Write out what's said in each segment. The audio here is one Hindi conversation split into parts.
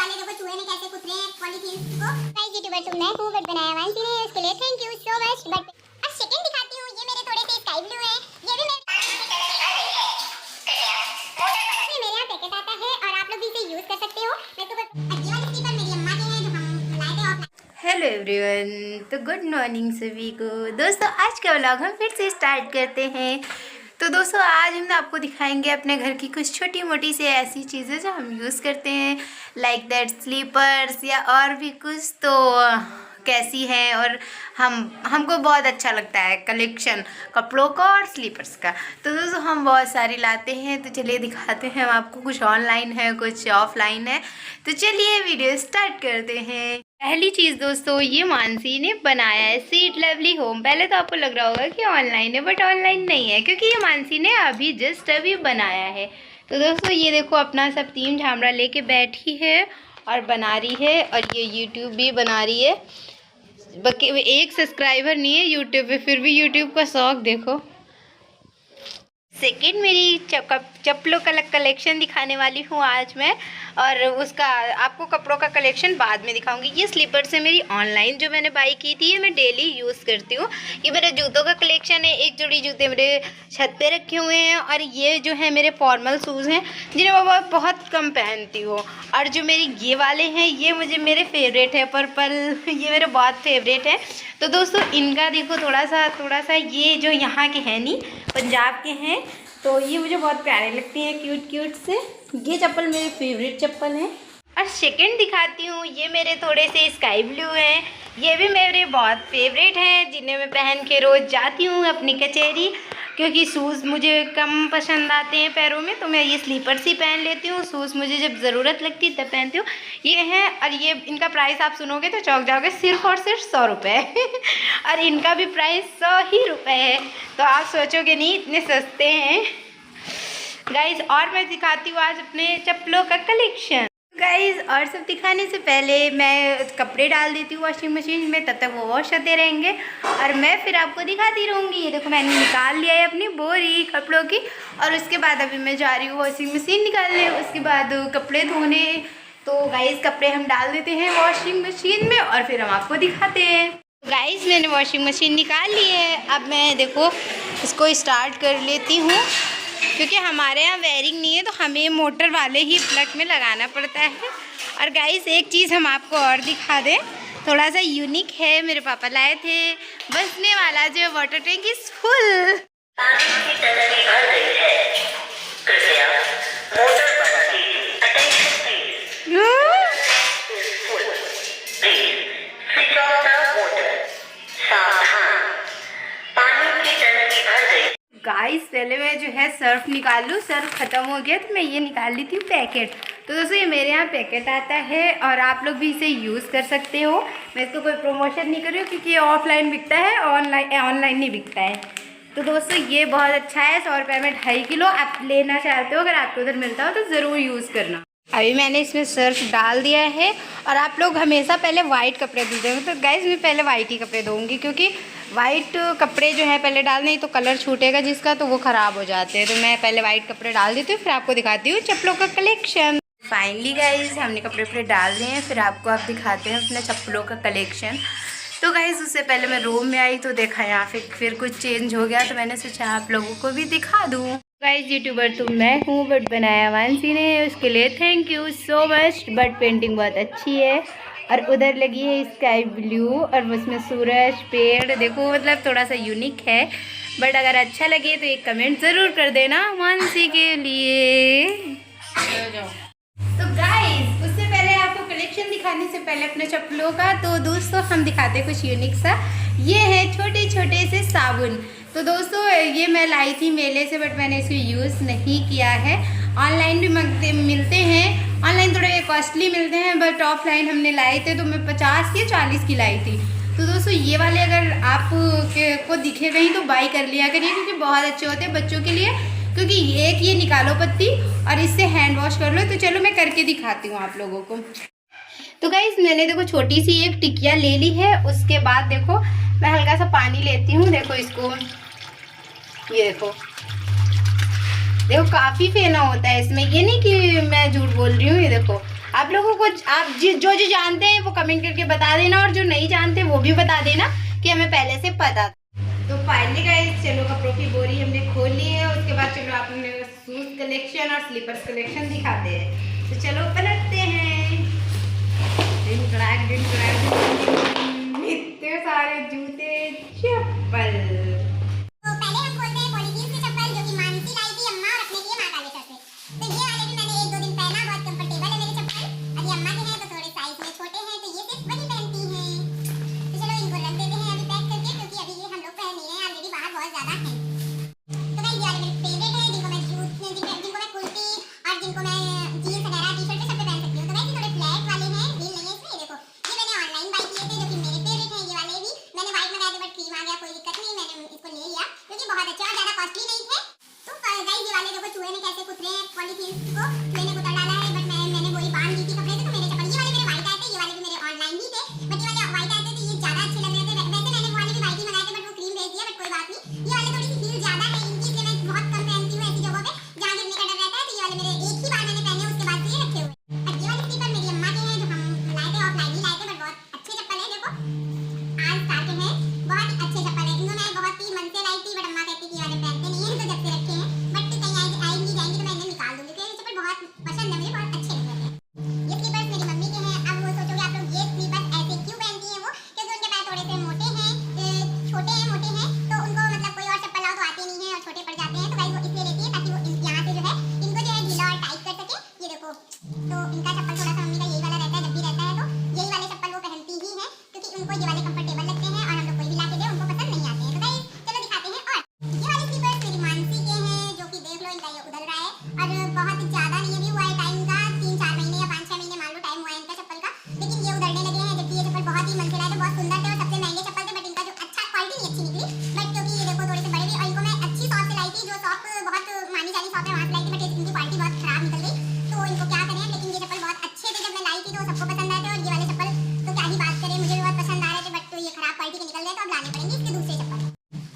वाले देखो चूहे ने कैसे कुतरे हैं पॉलीथीन को। गाइस यूट्यूबर तुम मैं हूं बट बनाया वांसी ने, उसके लिए thank you so much. But अब सेकंड दिखाती हूं, ये मेरे थोड़े से स्काई ब्लू है, ये भी मेरे यहाँ पैकेट आता है और आप लोग भी इसे यूज कर सकते हो। मैं तो ये वाले स्लीपर मेरी अम्मा के हैं जो हम लाए थे ऑफलाइन। हेलो एवरीवन, तो गुड मॉर्निंग सभी को। दोस्तों आज का व्लॉग हम फिर से स्टार्ट करते हैं। तो दोस्तों आज हम आपको दिखाएंगे अपने घर की कुछ छोटी मोटी सी ऐसी चीज़ें जो हम यूज़ करते हैं, लाइक दैट स्लीपर्स या और भी कुछ, तो कैसी है। और हमको बहुत अच्छा लगता है कलेक्शन कपड़ों का और स्लीपर्स का। तो दोस्तों हम बहुत सारी लाते हैं, तो चलिए दिखाते हैं हम आपको। कुछ ऑनलाइन है, कुछ ऑफलाइन है, तो चलिए वीडियो स्टार्ट करते हैं। पहली चीज़ दोस्तों ये मानसी ने बनाया है स्वीट लवली होम। पहले तो आपको लग रहा होगा कि ऑनलाइन है, बट ऑनलाइन नहीं है, क्योंकि ये मानसी ने अभी बनाया है। तो दोस्तों ये देखो अपना सब टीम झामरा लेके बैठी है और बना रही है, और ये यूट्यूब भी बना रही है। बाकी एक सब्सक्राइबर नहीं है यूट्यूब पे, फिर भी यूट्यूब का शौक देखो। सेकेंड मेरी चप्पलों का कलेक्शन दिखाने वाली हूँ आज मैं, और उसका आपको कपड़ों का कलेक्शन बाद में दिखाऊंगी। ये स्लीपर्स है मेरी ऑनलाइन जो मैंने बाई की थी, ये मैं डेली यूज़ करती हूँ। ये मेरे जूतों का कलेक्शन है, एक जोड़ी जूते मेरे छत पे रखे हुए हैं, और ये जो है मेरे फॉर्मल शूज़ हैं जिन्हें मैं बहुत कम पहनती हूँ। और जो मेरी ये वाले हैं ये मेरे फेवरेट है, पर्पल, ये मेरे बहुत फेवरेट है। तो दोस्तों इनका देखो थोड़ा सा ये जो यहाँ के हैं नहीं, पंजाब के हैं, तो ये मुझे बहुत प्यारे लगती हैं, क्यूट से। ये चप्पल मेरी फेवरेट चप्पल है। और सेकंड दिखाती हूँ, ये मेरे थोड़े से स्काई ब्लू हैं, ये भी मेरे बहुत फेवरेट हैं, जिन्हें मैं पहन के रोज़ जाती हूँ अपनी कचहरी, क्योंकि शूज़ मुझे कम पसंद आते हैं पैरों में, तो मैं ये स्लीपर्स ही पहन लेती हूँ। शूज़ मुझे जब ज़रूरत लगती है तब पहनती हूँ। ये हैं, और ये इनका प्राइस आप सुनोगे तो चौंक जाओगे, सिर्फ और सिर्फ 100 रुपये और इनका भी प्राइस 100 ही रुपये है, तो आप सोचोगे नहीं इतने सस्ते हैं गाइज। और मैं दिखाती हूँ आज अपने चप्पलों का कलेक्शन गाइज। और सब दिखाने से पहले मैं कपड़े डाल देती हूँ वॉशिंग मशीन में, तब तक वो वॉश होते रहेंगे और मैं फिर आपको दिखाती रहूँगी। ये देखो मैंने निकाल लिया है अपनी बोरी कपड़ों की, और उसके बाद अभी मैं जा रही हूँ वॉशिंग मशीन निकालने, उसके बाद कपड़े धोने। तो गाइज कपड़े हम डाल देते हैं वॉशिंग मशीन में और फिर हम आपको दिखाते हैं। गाइज मैंने वॉशिंग मशीन निकाल ली है, अब मैं देखो इसको स्टार्ट कर लेती हूँ, क्योंकि हमारे यहाँ वायरिंग नहीं है तो हमें मोटर वाले ही प्लग में लगाना पड़ता है। और गाइस एक चीज़ हम आपको और दिखा दें, थोड़ा सा यूनिक है, मेरे पापा लाए थे बसने वाला जो water tank is full. Guys पहले मैं जो है सर्फ निकाल लूँ, सर्फ ख़त्म हो गया तो मैं ये निकाल लेती हूँ पैकेट। तो दोस्तों ये मेरे यहाँ पैकेट आता है और आप लोग भी इसे यूज़ कर सकते हो। मैं इसको कोई प्रमोशन नहीं कर रही हूँ, क्योंकि ये ऑफलाइन बिकता है, ऑनलाइन नहीं बिकता है। तो दोस्तों ये बहुत अच्छा है, 100 रुपये में 2.5 किलो आप लेना चाहते हो, अगर आपको उधर मिलता हो तो ज़रूर यूज़ करना। अभी मैंने इसमें सर्फ डाल दिया है, और आप लोग हमेशा पहले वाइट कपड़े धुलते हो, तो गाइस मैं पहले वाइट ही कपड़े धोऊंगी, क्योंकि वाइट कपड़े जो है पहले डालने ही तो कलर छूटेगा जिसका, तो वो ख़राब हो जाते हैं। तो मैं पहले वाइट कपड़े डाल देती हूँ, फिर आपको दिखाती हूँ चप्पलों का कलेक्शन। फाइनली गाइस हमने कपड़े डाल दिए हैं, फिर आपको आप दिखाते हैं अपने चप्पलों का कलेक्शन। तो गाइस उससे पहले मैं रूम में आई तो देखा यहाँ फिर कुछ चेंज हो गया, तो मैंने सोचा आप लोगों को भी दिखा दूँ। गाइस यूट्यूबर तो मैं हूँ बट बनाया वांसी ने, उसके लिए thank you so much. But painting बहुत अच्छी है, और उधर लगी है स्काई ब्लू, और उसमें सूरज, पेड़ देखो, मतलब थोड़ा सा यूनिक है। बट अगर अच्छा लगे तो एक कमेंट ज़रूर कर देना मानसी के लिए। तो गाइस उससे पहले आपको कलेक्शन दिखाने से पहले अपने चप्पलों का, तो दोस्तों हम दिखाते कुछ यूनिक सा। ये है छोटे से साबुन। तो दोस्तों ये मैं लाई थी मेले से, बट मैंने इसको यूज़ नहीं किया है। ऑनलाइन भी मिलते हैं, ऑनलाइन थोड़े कॉस्टली मिलते हैं, बट ऑफलाइन हमने लाए थे तो मैं 50 या 40 की लाई थी। तो दोस्तों ये वाले अगर आप को दिखे कहीं तो बाई कर लिया करिए, क्योंकि बहुत अच्छे होते हैं बच्चों के लिए। क्योंकि एक ये निकालो पत्ती और इससे हैंड वॉश कर लो। तो चलो मैं करके दिखाती हूँ आप लोगों को। तो गाइस मैंने देखो छोटी सी एक टिकिया ले ली है, उसके बाद देखो मैं हल्का सा पानी लेती हूँ, देखो इसको, ये देखो काफ़ी फेना होता है इसमें, ये नहीं कि मैं झूठ बोल रही हूँ। ये देखो आप लोगों को आप जो जो जानते हैं वो कमेंट करके बता देना, और जो नहीं जानते वो भी बता देना कि हमें पहले से पता था। तो फाइनली गाइस चलो कपड़ों की बोरी हमने खोल ली है। उसके बाद चलो आपने शूज़ कलेक्शन और स्लीपर्स कलेक्शन दिखाते हैं। तो चलो पलटते हैं। इतने सारे जूते चप्पल। तो पहले हम खोलते हैं पॉलीथीन से चप्पल जो कि मानसी लाई थी अम्मा और अपने लिए माँ काले सर से। तो ये वाले भी मैंने 1-2 दिन पहना, बहुत कंफर्टेबल है मेरे चप्पल। अभी अम्मा के हैं तो थोड़े साइज में छोटे हैं, तो ये सिर्फ वही पहनती हैं। तो चलो इनको रख देते हैं अभी पैक करके, क्योंकि अभी ये हम लोग पहन नहीं रहे हैं, ऑलरेडी बाहर बहुत ज्यादा है। तो गाइस ये वाले मेरे फेवरेट हैं, जिनको मैं कुर्ती और जिनको मैं जीन्स वगैरह टी-शर्ट पे सब पे पहन सकती हूँ। तो गाइस ये थोड़े फ्लैट वाले हैं, हील नहीं है इसमें। ये देखो ये मैंने ऑनलाइन बाय किए थे, जो कि मेरे फेवरेट हैं। ये वाले भी मैंने व्हाइट मंगाए थे बट क्रीम आ गया, कोई दिक्कत नहीं, मैंने इसको ले लिया क्योंकि बहुत अच्छे और ज्यादा कॉस्टली नहीं थे। तो गाइस ये वाले देखो चूहे ने कैसे कुतरे हैं, पॉलीथीन को चूहे ने कुतर डाला है, बट मैंने वही बांध दी थी कपड़े से। तो मेरे चप्पल ये वाले मेरे व्हाइट आए थे, ये वाले भी मेरे ऑनलाइन ही थे, बट ये वाले व्हाइट आए थे तो ये ज्यादा अच्छे लग रहे थे। वैसे मैंने वो वाले भी व्हाइट ही मंगाए थे बट वो क्रीम भेज दिया, बट कोई बात नहीं। ये वाले थोड़ी सी हील ज्यादा है इनकी, इसलिए मैं बहुत कम पहनती हूँ ऐसी जगहों पे जहाँ गिरने का डर रहता है। तो ये वाले मेरे एक ही बार मैंने पहने, उसके बाद से ये रखे हुए। और ये वाले स्लीपर मेरी अम्मा के हैं, जो हम लाए थे ऑफलाइन ही लाए थे, बट बहुत अच्छे चप्पल है। देखो आज स्टार के हैं, बहुत ही अच्छे चप्पल है। इनको मैं बहुत ही मन से लाई थी, बट अम्मा कहती कि ये वाले पहनते नहीं है तो जब से रखे हैं, बट कहीं आएंगी जाएंगी तो मैं इन्हें निकाल दूंगी, क्योंकि ये चप्पल बहुत पसंद है मुझे, बहुत अच्छे लग रहे हैं। ये स्लीपर्स मेरी मम्मी के हैं। अब वो सोचोगे आप लोग ये स्लीपर्स ऐसे क्यों पहनती हैं वो, क्योंकि उनके पैर थोड़े से मोटे हैं, छोटे हैं, मोटे हैं, तो उनको मतलब कोई और चप्पल लाओ तो आते नहीं है और छोटे पड़ जाते हैं। तो गाइस वो इसलिए लेती है ताकि वो यहाँ से जो है इनको जो है ढीला और टाइट कर सके। ये देखो तो इनका चप्पल थोड़ा सा मम्मी का यही वाला रहता है, जब भी रहता है तो यही वाले चप्पल वो पहनती ही है, क्योंकि उनको ये वाले कंफर्टेबल लगते हैं और हम लोग कोई भी ला के दे उनको पसंद नहीं आते हैं। तो गाइस चलो दिखाते हैं। और ये वाले स्लीपर्स मेरी मानसी के हैं, जो कि देख लो इनका ये उधल रहा है, और बहुत ज्यादा नहीं अभी हुआ है टाइम का, 3-4 महीने या 5-6 महीने मान लो टाइम हुआ है इनका चप्पल का, लेकिन ये उधड़ने लगे हैं। जबकि ये चप्पल बहुत ही मन से लाए थे, बहुत सुंदर थे और सबसे महंगे चप्पल थे, बट इनका जो अच्छा क्वालिटी नहीं अच्छी निकली। बट क्योंकि ये देखो थोड़े से बड़े भी, और इनको मैं अच्छी शॉप से लाई थी, जो शॉप बहुत मानी जानी शॉप है वहाँ से लाई थी, बट इनकी क्वालिटी बहुत खराब निकल गई। तो इनको क्या करें, लेकिन ये चप्पल बहुत अच्छे थे जब मैं लाई थी तो सबको पसंद आए थे, और ये वाले चप्पल तो क्या ही बात करें, मुझे भी बहुत पसंद आ रहे थे, बट तो ये खराब क्वालिटी के निकल गए, तो अब लाने पड़ेंगे इसके दूसरे चप्पल।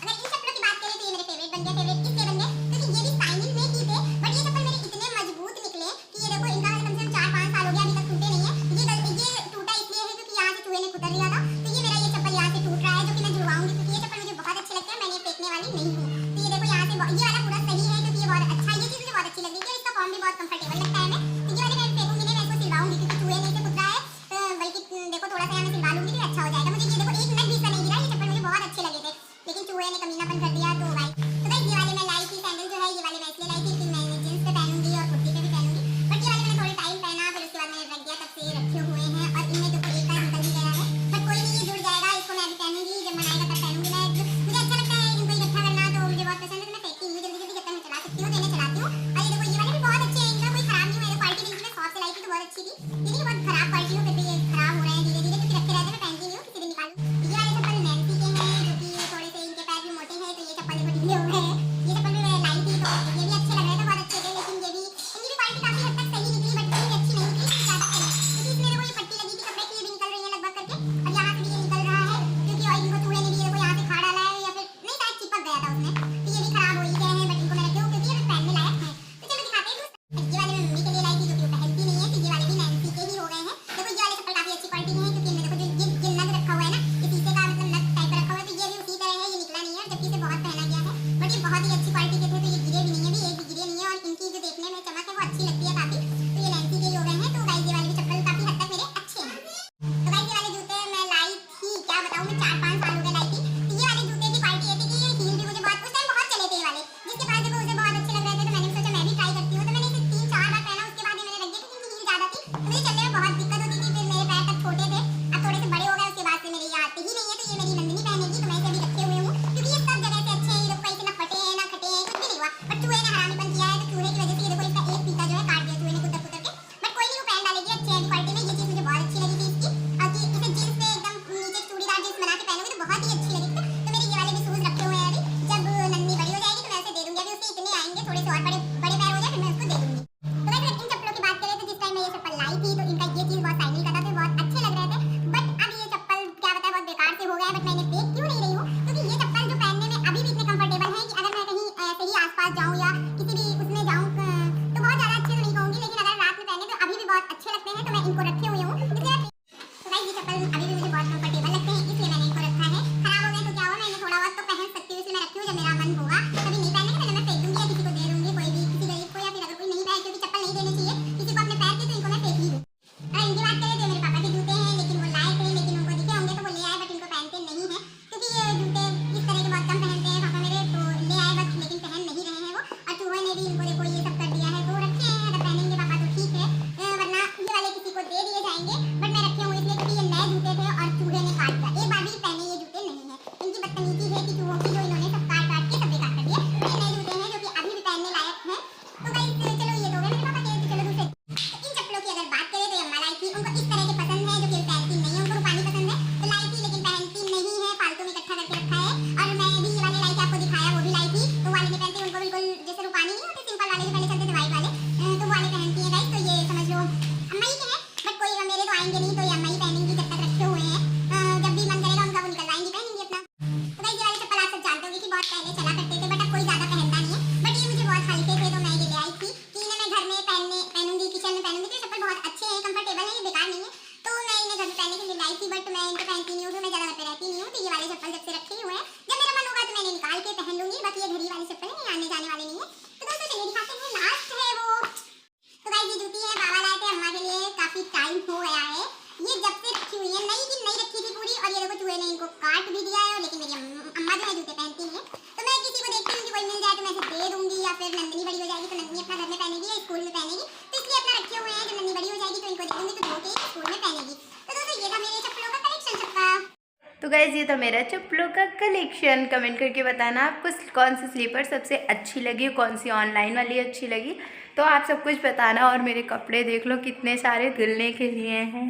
अगर इन चप्पलों की बात करें तो ये मेरे फेवरेट बन गए, फेवरेट इसलिए बन गए क्योंकि ये भी शाइनिंग में ही थे, बट ये चप्पल मेरे इतने मजबूत निकले कि ये देखो इनका कम से कम 4-5 साल हो गया अभी तक टूटे नहीं है। ये टूटा इसलिए है क्योंकि यहाँ से चूहे ने कुतर लिया था, तो ये मेरा ये चप्पल यहाँ से टूट रहा है, जो कि मैं जुड़वाऊंगी क्योंकि ये चप्पल मुझे बहुत अच्छे लगते हैं, मैं ये फेंकने वाली नहीं हूँ। तो ये देखो यहाँ से ये वाला पूरा सही है, क्योंकि ये बहुत अच्छा, ये चीज़ मुझे बहुत अच्छी लग रही है, इसका फॉर्म भी बहुत कंफर्टेबल लगता है हमें। तो ये वाले मैं फेंकूंगी नहीं, मैं इसको सिलवाऊंगी क्योंकि चूहे ने इसे कुतरा है, बल्कि देखो थोड़ा सा यहाँ मैं सिलवा लूंगी तो अच्छा हो जाएगा। मुझे ये देखो 1 मिनट भी इसका नहीं गिरा, ये चप्पल मुझे बहुत अच्छे लगे थे, लेकिन चूहे ने कमीनापन कर दिया। तो भाई तो गाइस ये वाले मैं लाई थी सैंडल जो है, ये वाले मैं इसलिए लाई थी कि मैं जींस पे पहनूंगी और कुर्ती पे भी पहनूंगी, बट ये वाले मैंने थोड़े टाइम पहना, फिर उसके बाद मैंने रख दिया, तब से ये रखे हुए हैं। और इनमें देखो एक का निकल भी गया है, बट कोई नहीं, ये जुड़ जाएगा, इसको मैं अभी पहनूंगी, जब मनाएगा तब पहनूंगी मैं। मुझे अच्छा लगता है इनको इकट्ठा करना, तो मुझे बहुत पसंद है, तो मैं फेंकती हूँ जल्दी जल्दी, जब तक मैं चला सकती हूँ तो इन्हें चलाती हूँ। और ये देखो ये वाले भी बहुत अच्छे हैं, इनका कोई खराब नहीं हुआ, क्वालिटी इनकी मैं शॉप से लाई थी तो बहुत अच्छी थी, लेकिन बहुत खराब क्वालिटी हो, फिर भी ये खराब हो रहे हैं धीरे धीरे, क्योंकि रखे रहते हैं, मैं पहनती नहीं हूँ, किसी दिन निकालूँ। ये वाले चप्पल नैन्सी के हैं, जो कि थोड़े से इनके पैर भी मोटे हैं, तो ये चप्पल देखो ढीले हो गए हैं। ये चप्पल भी मैं लाई थी तो ये भी अच्छे लग रहे थे, बहुत अच्छे थे, लेकिन ये भी इनकी भी क्वालिटी काफी हद तक सही निकली, बट इतनी अच्छी नहीं निकली, ज्यादा सही, क्योंकि इसमें देखो ये पट्टी लगी थी कपड़े की, ये भी निकल रही है लगभग करके, और यहाँ से भी ये निकल रहा है, क्योंकि और इनको चूहे ने भी देखो यहाँ से खा डाला है, या फिर नहीं शायद चिपक गया था उसमें, तो ये भी खराब हो ही गए हैं, बट इनको मैं रखी हूँ क्योंकि ये पहनने लायक है। तो चलो दिखाते हैं दूसरा। ये वाले मैं मम्मी के लिए लाई थी, जो कि वो पहनती नहीं है, तो ये वाले भी नैन्सी के ही हो गए हैं। देखो ये वाले चप्पल काफी अच्छी क्वालिटी के हैं, क्योंकि इनमें देखो जो ये नग रखा हुआ है ना, ये शीशे का मतलब नग टाइप रखा हुआ है, तो ये भी उसी तरह है, ये निकला नहीं है, जबकि इसे बहुत पहना गया है, बट ये बहुत ही अच्छी क्वालिटी के थे, तो ये गिरे भी नहीं है, भी एक भी गिरे नहीं है, और इनकी जो देखने में चमक है वो अच्छी लगती है काफी, तो ये नैन्सी के ही हो गए हैं। तो गाइस ये वाले भी चप्पल काफी हद तक मेरे अच्छे हैं। तो गाइस ये वाले जूते मैं लाई थी, क्या बताऊं, मैं 4-5 साल हो गए लाई थी। तो ये वाले जूते की क्वालिटी ये थी कि ये हील भी मुझे बहुत उस टाइम बहुत चले थे, ये वाले जिसके पास देखो उसे बहुत अच्छे लग रहे थे, तो मैंने सोचा मैं भी ट्राई करती हूँ, तो मैंने इसे 3-4 बार पहना, उसके बाद मैंने रख दिया क्योंकि इनकी हील ज्यादा थी, तो मुझे चलने में बहुत दिक्कत होती थी, फिर मेरे पैर तक छोटे थे, अब थोड़े से बड़े हो गए, उसके बाद से मेरे ये आते ही नहीं है, तो ये मेरी नंदिनी पहनेगी, तो मैं इसे अभी रखे हुए हूँ, क्योंकि ये सब जगह से अच्छे हैं, ये देखो कहीं से ना फटे हैं ना खटे हैं, कुछ भी नहीं हुआ, बट चूहे ने हरामीपन किया है, तो चूहे की वजह से ये देखो इसका एक फीता जो है काट दिया चूहे ने कुतर कुतर के, बट कोई नहीं, वो पहन डालेगी, अच्छे हैं क्वालिटी में, ये चीज मुझे बहुत अच्छी लगी थी इसकी, और कि इसे जींस पे एकदम नीचे चूड़ीदार जींस बना के पहनोगे तो बहुत ही अच्छी लगी थी। तो मेरे ये वाले भी शूज रखे हुए हैं, अभी जब नन्नी बड़ी हो जाएगी तो मैं उसे दे दूंगी, अभी उसके इतने आएंगे, थोड़े से और बड़े बड़े पैर हो जाए फिर मैं उसको दे दूंगी। तो गाइस इन चप्पलों की बात करें तो जिस टाइम मैं ये चप्पल लाई थी तो लगते हैं तो मैं इनको रखे हुए हूँ। तो गाइस ये चप्पल अभी भी मुझे बहुत कंफर्टेबल लगते हैं, इसलिए मैंने इनको रखा है। खराब हो गए तो क्या हुआ, मैं इन्हें थोड़ा बहुत तो पहन सकती हूँ, इसलिए मैं रखी हूँ। जब मेरा मन होगा कभी नहीं पहनेंगे तो मैं फेंक दूंगी या किसी को दे दूंगी, कोई भी किसी गरीब को, या फिर अगर कोई नहीं पहने, क्योंकि चप्पल नहीं देने चाहिए किसी को अपने पैर के, तो इनको मैं फेंक ही दूँ। इनकी बात करें तो मेरे पापा के जूते हैं, लेकिन वो लाए थे, लेकिन उनको दिखे होंगे तो वो ले आए, बट इनको पहनते नहीं है क्योंकि ये जूते इस तरह के बहुत कम पहनते हैं पापा मेरे, तो ले आए बस, लेकिन पहन नहीं रहे हैं वो। और चूहे ने भी इनको देखो ये सब कर दिया है, तो रखे हैं, अगर पहनेंगे पापा तो ठीक है, वरना ये वाले किसी को दे दिए जाएंगे। बट मैं रखे हूँ इसलिए क्योंकि ये नए जूते थे और चूहे ने काट दिया, एक बार भी पहने ये जूते नहीं है। इनकी बदतमीजी है कि चूहों की, जो इन्होंने सब काट काट के सब बेकार कर दिए। ये नए जूते हैं जो कि अभी भी पहनने लायक हैं। तो गाइस चलो ये दो मेरे पापा के, तो चलो दूसरे। इन चप्पलों की अगर बात करें तो ये अम्मा लाई थी, उनको इस तरह के पसंद है जो कि पहनती नहीं है, उनको रूपानी पसंद है तो लाई थी, लेकिन पहनती नहीं है, फालतू में इकट्ठा करके रखा है। और मैं भी ये वाले लाई थी, आपको दिखाया, वो भी लाई थी, तो वाले नहीं पहनती, उनको बिल्कुल जैसे रूपानी नहीं होते सिंपल वाले जो पहले चलते थे वाइट वाले, तो वाले पहनती है गाइस। तो ये समझ लो अम्मा ही के हैं, बट कोई मेरे तो आएंगे नहीं, तो ये अम्मा ही पहनेंगी जब तक रखे हुए हैं। जब भी मन करेगा उनका वो निकल जाएंगी, पहनेंगी अपना। तो गाइस ये वाले चप्पल आप सब जानते होंगे कि बहुत पहले चला करते थे, बट अब कोई ज्यादा पहनता नहीं है। बट ये मुझे बहुत हल्के थे तो मैं ये ले आई थी कि इन्हें मैं घर में पहनूंगी, किचन में पहनूंगी। तो ये चप्पल बहुत अच्छे हैं, कंफर्टेबल है, ये बेकार नहीं है, तो मैं इन्हें घर में पहनने के लिए लाई थी। बट मैं इनको पहनती नहीं हूँ, मैं ज्यादा घर पे रहती नहीं हूँ, तो ये वाले चप्पल जब से रखे हुए हैं, जब मेरा मन होगा तो मैं इन्हें निकाल के पहन लूंगी। बाकी ये घड़ी वाली चप्पल है, आने जाने वाले नहीं है। तो दोस्तों चलिए दिखाते हैं, लास्ट है वो। तो गाइस ये जूती है, बाबा लाए थे अम्मा के लिए, काफी टाइम हो गया है ये जब से रखी हुई है, नई की नई रखी थी पूरी। और ये देखो चूहे ने इनको काट भी दिया है, लेकिन मेरी अम्मा जो है जूते पहनती हैं, तो मैं किसी को देखती हूँ कि कोई मिल जाए तो मैं इसे दे दूंगी, या फिर नंदनी बड़ी हो जाएगी तो नंदनी अपना घर में पहनेगी या स्कूल में पहनेगी, तो इसलिए अपना रखे हुए हैं। जब नंदनी बड़ी हो जाएगी तो इनको दे दूंगी, तो धो के स्कूल में पहनेगी। तो दोस्तों ये था मेरे चप्पलों का कलेक्शन सबका। तो गाइज़ ये था मेरा चप्पलों का कलेक्शन। कमेंट करके बताना आपको कौन सी स्लीपर सबसे अच्छी लगी, कौन सी ऑनलाइन वाली अच्छी लगी, तो आप सब कुछ बताना। और मेरे कपड़े देख लो कितने सारे धुलने के लिए हैं।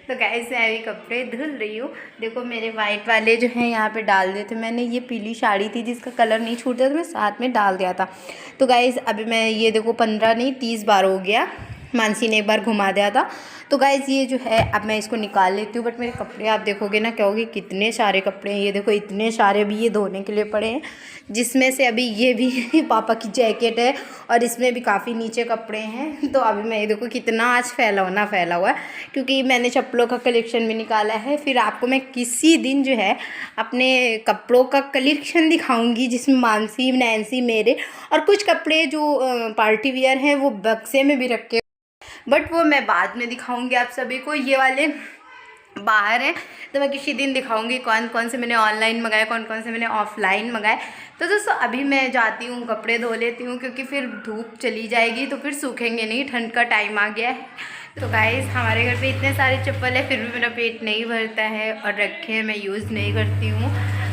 तो गाइस मैं अभी कपड़े धुल रही हूँ। देखो मेरे वाइट वाले जो हैं यहाँ पे डाल दिए थे मैंने। ये पीली साड़ी थी जिसका कलर नहीं छूटता, तो मैं साथ में डाल दिया था। तो गाइस अभी मैं ये देखो 15 नहीं 30 बार हो गया, मानसी ने एक बार घुमा दिया था। तो गाइज़ ये जो है अब मैं इसको निकाल लेती हूँ। बट मेरे कपड़े आप देखोगे ना कहोगे कितने सारे कपड़े हैं। ये देखो इतने सारे भी ये धोने के लिए पड़े हैं, जिसमें से अभी ये भी पापा की जैकेट है और इसमें भी काफ़ी नीचे कपड़े हैं। तो अभी मैं ये देखो कितना आज फैला हुआ है, क्योंकि मैंने चप्पलों का कलेक्शन भी निकाला है। फिर आपको मैं किसी दिन जो है अपने कपड़ों का कलेक्शन दिखाऊंगी, जिसमें मानसी नैन्सी मेरे और कुछ कपड़े जो पार्टी वियर हैं वो बक्से में भी रखे, बट वो मैं बाद में दिखाऊंगी आप सभी को। ये वाले बाहर हैं तो मैं किसी दिन दिखाऊंगी कौन कौन से मैंने ऑनलाइन मंगाए, कौन कौन से मैंने ऑफलाइन मंगाए। तो दोस्तों अभी मैं जाती हूँ कपड़े धो लेती हूँ, क्योंकि फिर धूप चली जाएगी तो फिर सूखेंगे नहीं, ठंड का टाइम आ गया है। तो गाइस हमारे घर पे इतने सारे चप्पल है, फिर भी मेरा पेट नहीं भरता है और रखे हैं, मैं यूज़ नहीं करती हूँ।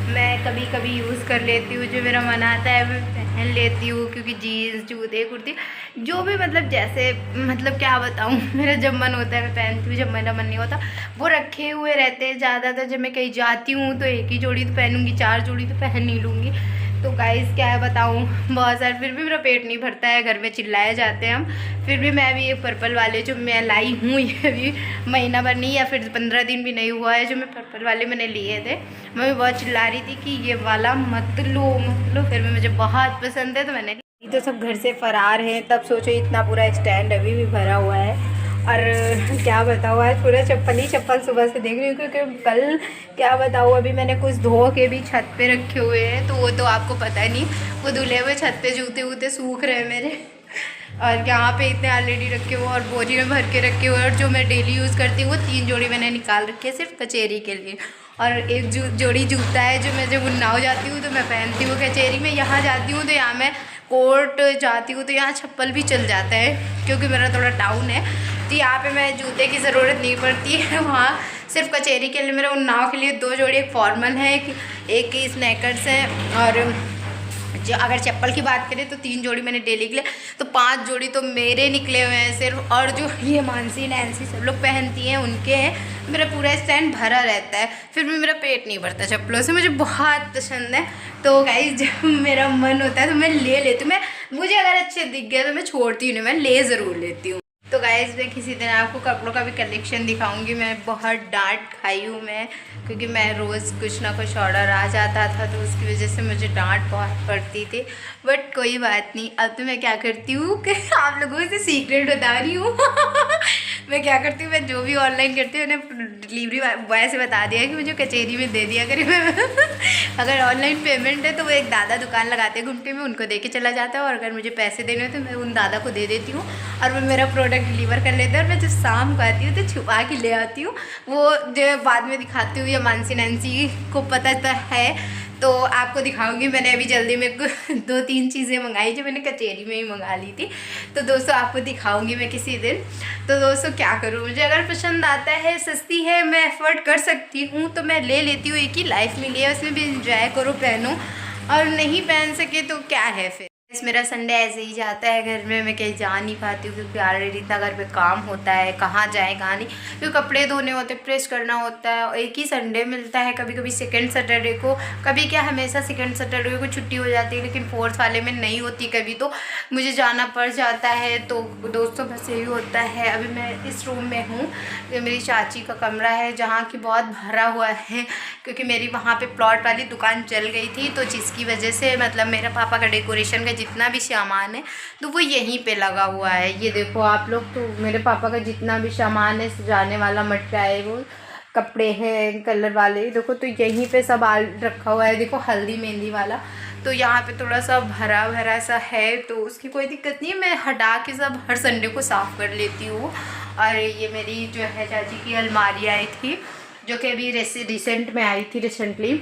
मैं कभी कभी यूज़ कर लेती हूँ, जो मेरा मन आता है मैं पहन लेती हूँ, क्योंकि जीन्स जूते कुर्ती जो भी मतलब जैसे मतलब क्या बताऊँ, मेरा जब मन होता है मैं पहनती हूँ, जब मेरा मन नहीं होता वो रखे हुए रहते हैं। ज़्यादातर जब मैं कहीं जाती हूँ तो एक ही जोड़ी तो पहनूँगी, 4 जोड़ी तो पहन नहीं लूँगी। तो गाइस क्या है बताऊँ, बहुत सारे, फिर भी मेरा पेट नहीं भरता है। घर में चिल्लाए जाते हैं हम, फिर भी मैं भी ये पर्पल वाले जो मैं लाई हूँ, ये भी महीना भर नहीं या फिर 15 दिन भी नहीं हुआ है जो मैं पर्पल वाले मैंने लिए थे। मैं भी बहुत चिल्ला रही थी कि ये वाला मत लो, फिर भी मुझे बहुत पसंद है तो मैंने ली। तो सब घर से फ़रार हैं, तब सोचो इतना पूरा स्टैंड अभी भी भरा हुआ है। और क्या बताऊँ आज पूरा चप्पल ही चप्पल सुबह से देख रही हूँ, क्योंकि कल क्या बताऊँ अभी मैंने कुछ धो के भी छत पे रखे हुए हैं, तो वो तो आपको पता नहीं, वो धुले हुए छत पे जूते वूते सूख रहे हैं मेरे। और यहाँ पे इतने ऑलरेडी रखे हुए और बोरी में भर के रखे हुए, और जो मैं डेली यूज़ करती हूँ वो 3 जोड़ी मैंने निकाल रखी है सिर्फ कचेरी के लिए। और एक जोड़ी जूता है जो मैं जब उन्नाव जाती हूँ तो मैं पहनती हूँ कचेरी में। यहाँ जाती हूँ तो यहाँ मैं कोर्ट जाती हूँ तो यहाँ चप्पल भी चल जाता है, क्योंकि मेरा थोड़ा टाउन है, तो यहाँ पे मैं जूते की ज़रूरत नहीं पड़ती है। वहाँ सिर्फ कचेरी के लिए मेरे उन्नाव के लिए 2 जोड़ी, एक फॉर्मल है, एक ही स्नैकर्स हैं। और जो अगर चप्पल की बात करें तो 3 जोड़ी मैंने डेली के लिए, तो 5 जोड़ी तो मेरे निकले हुए हैं सिर्फ। और जो ये मानसी नैन्सी सब लोग पहनती हैं उनके हैं। मेरा पूरा स्टैंड भरा रहता है, फिर भी मेरा पेट नहीं भरता चप्पलों से। मुझे बहुत पसंद है। तो गाइस जब मेरा मन होता है तो मैं ले लेती हूँ। मुझे अगर अच्छे दिख गए तो मैं छोड़ती हूँ नहीं, मैं ले ज़रूर लेती हूँ। तो गाइस मैं किसी दिन आपको कपड़ों का भी कलेक्शन दिखाऊंगी। मैं बहुत डांट खाई हूँ मैं, क्योंकि मैं रोज़ कुछ ना कुछ ऑर्डर आ जाता था तो उसकी वजह से मुझे डांट बहुत पड़ती थी। बट कोई बात नहीं, अब तो मैं क्या करती हूँ कि आप लोगों से सीक्रेट बता रही हूँ मैं क्या करती हूँ, मैं जो भी ऑनलाइन करती हूँ उन्हें डिलीवरी बॉय से बता दिया कि मुझे कचहरी में दे दिया करे अगर ऑनलाइन पेमेंट है तो वो एक दादा दुकान लगाते हैं घुमटे में, उनको दे के चला जाता है, और अगर मुझे पैसे देने हो तो मैं उन दादा को दे देती हूँ और वो मेरा प्रोडक्ट डिलीवर कर लेते हैं। और मैं जब शाम को आती हूँ तो छुपा के ले आती हूँ, वो जो बाद में दिखाती हूँ, या मानसी नैंसी को पता तो है तो आपको दिखाऊंगी। मैंने अभी जल्दी में 2-3 चीज़ें मंगाई जो मैंने कचहरी में ही मंगा ली थी, तो दोस्तों आपको दिखाऊंगी मैं किसी दिन। तो दोस्तों क्या करूँ, मुझे अगर पसंद आता है, सस्ती है, मैं एफर्ट कर सकती हूँ तो मैं ले लेती हूँ। एक ही लाइफ मिली है, उसमें भी इंजॉय करो, पहनो, और नहीं पहन सके तो क्या है फिर। मेरा संडे ऐसे ही जाता है घर में, मैं कहीं जा नहीं पाती हूँ क्योंकि ऑलरेडी इतना घर पे काम होता है, कहाँ जाए कहाँ नहीं, क्योंकि कपड़े धोने होते, प्रेस करना होता है। और एक ही संडे मिलता है, कभी कभी सेकंड सैटरडे को, कभी क्या हमेशा सेकंड सैटरडे को छुट्टी हो जाती है, लेकिन फोर्थ वाले में नहीं होती कभी, तो मुझे जाना पड़ जाता है। तो दोस्तों बस यही होता है। अभी मैं इस रूम में हूँ, ये मेरी चाची का कमरा है जहाँ की बहुत भरा हुआ है, क्योंकि मेरी वहाँ पे प्लॉट वाली दुकान चल गई थी, तो जिसकी वजह से मतलब मेरा पापा का डेकोरेशन का जितना भी सामान है तो वो यहीं पे लगा हुआ है। ये देखो आप लोग, तो मेरे पापा का जितना भी सामान है, सजाने वाला मटका है, वो कपड़े हैं कलर वाले, देखो तो यहीं पे सब आल रखा हुआ है। देखो हल्दी मेहंदी वाला, तो यहाँ पे थोड़ा सा भरा भरा सा है, तो उसकी कोई दिक्कत नहीं है, मैं हटा के सब हर संडे को साफ़ कर लेती हूँ। और ये मेरी जो है चाची की अलमारी आई थी, जो कि अभी रिसेंट में आई थी रिसेंटली।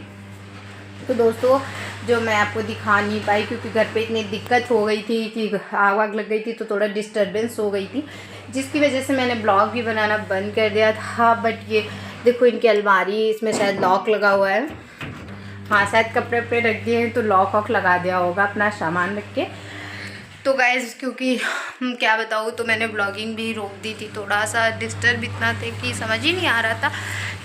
तो दोस्तों जो मैं आपको दिखा नहीं पाई क्योंकि घर पे इतनी दिक्कत हो गई थी कि आग वाग लग गई थी, तो थोड़ा डिस्टर्बेंस हो गई थी, जिसकी वजह से मैंने ब्लॉग भी बनाना बंद कर दिया था। बट ये देखो इनकी अलमारी, इसमें शायद लॉक लगा हुआ है, हाँ शायद कपड़े पे रख दिए हैं तो लॉक वॉक लगा दिया होगा अपना सामान रख के। तो गाइज़ क्योंकि क्या बताऊँ, तो मैंने ब्लॉगिंग भी रोक दी थी, थोड़ा सा डिस्टर्ब इतना थे कि समझ ही नहीं आ रहा था।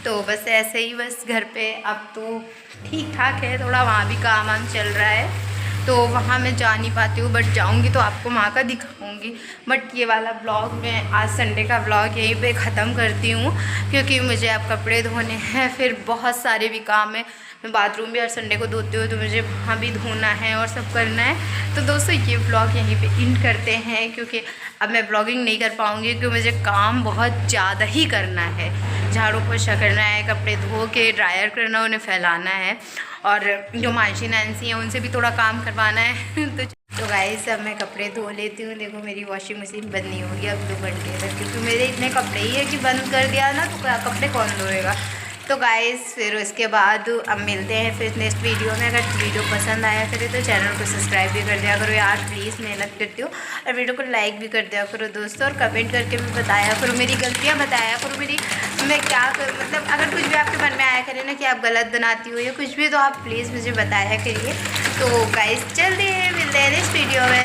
तो बस ऐसे ही बस घर पे अब तो ठीक ठाक है, थोड़ा वहाँ भी काम वाम चल रहा है, तो वहाँ मैं जा नहीं पाती हूँ, बट जाऊँगी तो आपको वहाँ का दिखाऊँगी। बट ये वाला ब्लॉग मैं आज संडे का ब्लॉग यहीं पे ख़त्म करती हूँ, क्योंकि मुझे अब कपड़े धोने हैं, फिर बहुत सारे भी काम है। मैं बाथरूम भी हर संडे को धोती हूँ, तो मुझे वहाँ भी धोना है और सब करना है। तो दोस्तों ये ब्लॉग यहीं पे एंड करते हैं, क्योंकि अब मैं ब्लॉगिंग नहीं कर पाऊँगी, क्योंकि मुझे काम बहुत ज़्यादा ही करना है। झाड़ू पोछा करना है, कपड़े धो के ड्रायर करना, उन्हें फैलाना है, और जो मानसी नैंसी हैं उनसे भी थोड़ा काम करवाना है तो गाइस अब मैं कपड़े धो लेती हूँ। देखो मेरी वॉशिंग मशीन बंद नहीं होगी अब 2 घंटे तक, क्योंकि मेरे इतने कपड़े ही है कि बंद कर दिया ना तो कपड़े कौन धोएगा। तो गाइस फिर उसके बाद अब मिलते हैं फिर नेक्स्ट वीडियो में। अगर वीडियो पसंद आया करे तो चैनल को सब्सक्राइब भी कर दिया करो यार, प्लीज़ मेहनत करती हो, और वीडियो को लाइक भी कर दिया करो दोस्तों, और कमेंट करके भी बताया करो, मेरी गलतियाँ बताया करो, मैं क्या करूँ, मतलब अगर कुछ भी आपके मन में आया करे ना कि आप गलत बनाती हो या कुछ भी, तो आप प्लीज़ मुझे बताया करिए। तो गाइस चलते हैं, मिलते हैं नेक्स्ट वीडियो में।